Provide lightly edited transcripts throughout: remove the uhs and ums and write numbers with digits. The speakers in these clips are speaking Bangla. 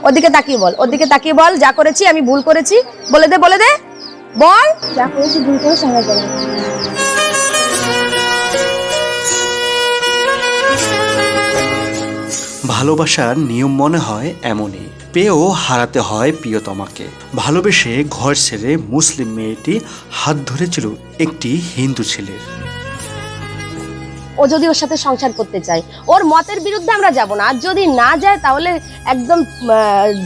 ওদিকে তাকিয়ে বল, ওদিকে তাকিয়ে বল, যা করেছি আমি ভুল করেছি বলে দে, বলে দে, বল যা করেছি ভুল করে সঙ্গে করে। ভালোবাসার নিয়ম মনে হয় এমনই, পেয়েও হারাতে হয় প্রিয়তমাকে। ভালোবেসে ঘর ছেড়ে মুসলিম মেয়েটি হাত ধরেছিল একটি হিন্দু ছেলের। ও যদি ওর সাথে সংসার করতে চায়, ওর মতের বিরুদ্ধে আমরা যাব না, আর যদি না যায় তাহলে একদম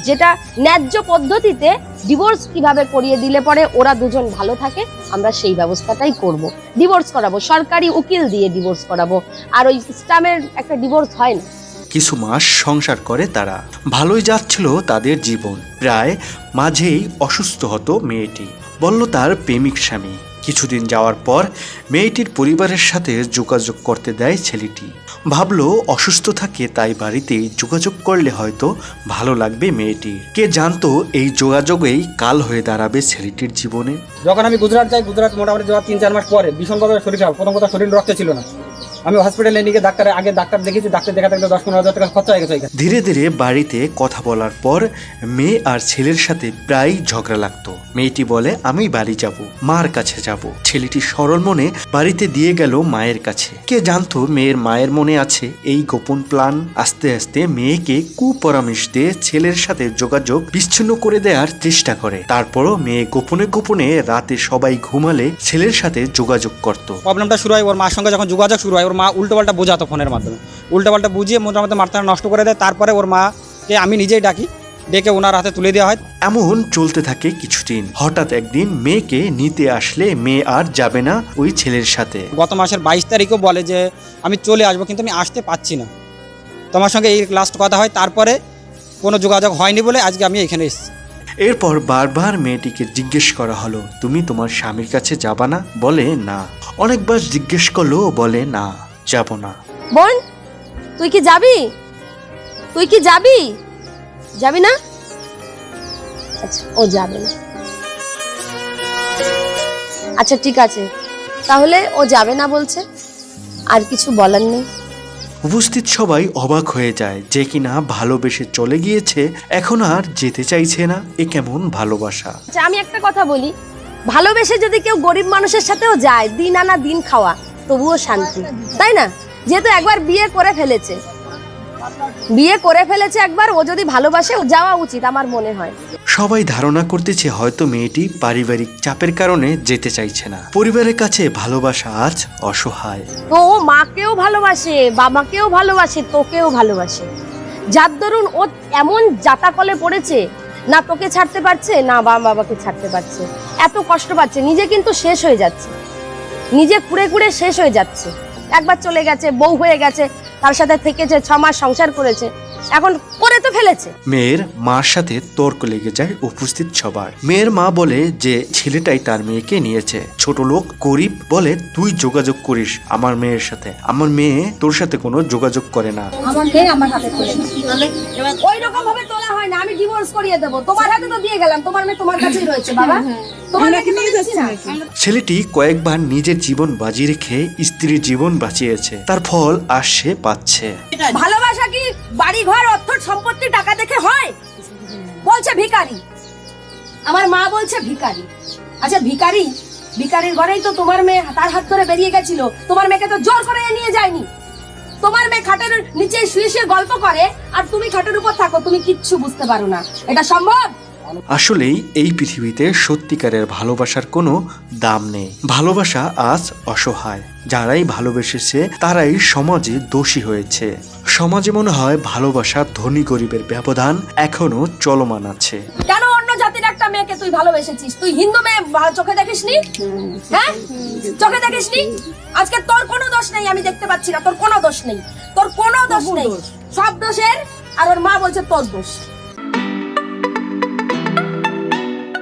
যেটা ন্যায্য পদ্ধতিতে ডিভোর্স কিভাবে করিয়ে দিলে পরে ওরা দুজন ভালো থাকে, আমরা সেই ব্যবস্থাটাই করব। ডিভোর্স করাবো, সরকারি উকিল দিয়ে ডিভোর্স করাবো, আর ওই ইসলামের একটা ডিভোর্স হয় না। কিছু মাস সংসার করে তারা, ভালোই যাচ্ছিল তাদের জীবন। প্রায় মাঝেই অসুস্থ হতো মেয়েটি, বলল তার প্রেমিক স্বামী। কিছুদিন যাওয়ার পর মেয়েটির পরিবারের সাথে যোগাযোগ করতে দেয় ছেলেটি। ভাবলো অসুস্থ থাকে তাই বাড়িতেই যোগাযোগ করলে হয়তো ভালো লাগবে মেয়েটির। কে জানতো এই যোগাযোগেই কাল হয়ে দাঁড়াবে ছেলেটির জীবনে। যখন আমি গুজরাট যাই, গুজরাট মোটামুটি যাওয়ার 3-4 মাস পরে ভীষণভাবে শরীর খারাপ। প্রথম কথা, শরীর রক্ত ছিল না। আমি হসপিটালে নিয়ে ডাক্তার দেখেছি, ডাক্তার দেখাতে 10-15 হাজার টাকা খরচা হয়ে গেছে। ধীরে ধীরে বাড়িতে কথা বলার পর মেয়ে আর ছেলের সাথে প্রায় ঝগড়া লাগতো। মেয়েটি বলে আমি বাড়ি যাব, মার কাছে যাব। ছেলেটি সরল মনে বাড়িতে দিয়ে গেল মায়ের কাছে। কে জানতো মেয়ের মায়ের মনে আছে এই গোপন প্ল্যান। আস্তে আস্তে মেয়েকে কুপরামর্শ দিয়ে ছেলের সাথে যোগাযোগ বিচ্ছিন্ন করে দেওয়ার চেষ্টা করে। তারপরও মেয়ে গোপনে গোপনে রাতে সবাই ঘুমালে ছেলের সাথে যোগাযোগ করত। প্রবলেমটা শুরু হয় ওর মার সঙ্গে, যখন যোগাযোগ শুরু হয় ওর মা উল্টোপাল্টা বোঝাতো ফোনের মাধ্যমে, উল্টোপাল্টা বুঝিয়ে মোটামুটি মাথা নষ্ট করে দেয়। তারপরে ওর মাকে আমি নিজেই ডাকি, ডেকে ওনার হাতে তুলে দেওয়া হয়। এমন চলতে থাকে কিছুদিন। হঠাৎ একদিন মেয়েকে নিতে আসলে মেয়ে আর যাবে না ওই ছেলের সাথে। গত মাসের 22 তারিখও বলে যে আমি চলে আসবো, কিন্তু আমি আসতে পারছি না। তোমার সঙ্গে এই লাস্ট কথা হয়, তারপরে কোনো যোগাযোগ হয়নি বলে আজকে আমি এখানে এসেছি। এরপর বারবার মেয়েটিকে জিজ্ঞেস করা হলো তুমি তোমার স্বামীর কাছে যাবা না? বলে না। অনেকবার জিজ্ঞেস করলো, বলে না, যাব না। বোন তুই কি যাবি? তুই কি যাবি? যাবি না? আচ্ছা ও যাবে না। আচ্ছা ঠিক আছে, তাহলে ও যাবে না বলছে, আর কিছু বলার নেই। উপস্থিত সবাই অবাক হয়ে যায় যে কিনা ভালোবেসে চলে গিয়েছে, এখন আর যেতে চাইছে না। এ কেমন ভালোবাসা? আচ্ছা আমি একটা কথা বলি, ভালোবেসে যদি কেউ গরিব মানুষের সাথেও যায়, দিন আনা দিন খাওয়া, তবুও শান্তি, তাই না? যেহেতু একবার বিয়ে করে ফেলেছে একবার, ও যদি ভালোবাসে যাওয়া উচিত আমার মনে হয়। সবাই ধারণা করতেছে হয়তো মেয়েটি পারিবারিক চাপের কারণে যেতে চাইছে না। পরিবারের কাছে ভালোবাসা আজ অসহায়। তো ও মাকেও ভালোবাসে, বাবাকেও ভালোবাসে, তোকেও ভালোবাসে। যার দরুন ও এমন জাতাকলে পড়েছে, না তোকে ছাড়তে পারছে না বাবাকে ছাড়তে পারছে, এত কষ্ট পাচ্ছে, নিজে কিন্তু শেষ হয়ে যাচ্ছে, নিজে কুড়ে কুড়ে শেষ হয়ে যাচ্ছে। একবার চলে গেছে, বউ হয়ে গেছে, তার সাথে থেকেছে, 6 মাস সংসার করেছে, এখন করে তো ফেলেছে। মেয়ের মার সাথে তর্ক লেগে যায় উপস্থিত সবার। মেয়ের মা বলে যে ছেলেটাই তার মেয়েকে নিয়েছে, ছোট লোক গরিব, বলে তুই যোগাযোগ করিস আমার মেয়ের সাথে, আমার মেয়ে তোর সাথে কোনো যোগাযোগ করে না। আমার মেয়ে আমার হাতে তুলে ওই রকম ভাবে তোলা হয় না, আমি ডিভোর্স করিয়ে দেব, তোমার হাতে তো দিয়ে গেলাম, তোমার মেয়ে তোমার কাছেই রয়েছে বাবা, তোমার মেয়েকে নিয়ে যাচ্ছি না। ছেলেটি কয়েকবার নিজের জীবন বাজি রেখে স্ত্রীর জীবন বাঁচিয়েছে, তার ফল আজ সে পাচ্ছে। ভালোবাসা কি বাড়ি ঘর অর্থ সম্পত্তি টাকা দেখে হয়? বলছে ভিখারি, আমার মা বলছে ভিখারি। আচ্ছা ভিখারির ঘরেই তো তোমার মেয়ে তার হাত ধরে বেরিয়ে গেছিল, তোমার মেয়েকে তো জোর করে নিয়ে যায়নি। তোমার মেয়ে খাটের নিচে শুয়ে শুয়ে গল্প করে, আর তুমি খাটের উপর থাকো, তুমি কিচ্ছু বুঝতে পারো না। এটা সম্ভব? আসলেই এই পৃথিবীতে সত্যিকারের ভালোবাসার কোনো দাম নেই। ভালোবাসা আজ অসহায়। যারাই ভালোবেসেছে তারাই সমাজে দোষী হয়েছে। সমাজে মনে হয় ভালোবাসা ধনী গরিবের ব্যবধান এখনো চলমান আছে। কেন অন্য জাতির একটা মেয়েকে তুই ভালোবেসেছিস? তুই হিন্দু মেয়ে চোখে দেখিসনি? হ্যাঁ চোখে দেখিসনি? আজকে তোর কোনো দোষ নেই, আমি দেখতে পাচ্ছি না তোর কোনো দোষ নেই, তোর কোনো দোষ নেই, সব দোষের আর ওর মা বলছে তোর দোষ।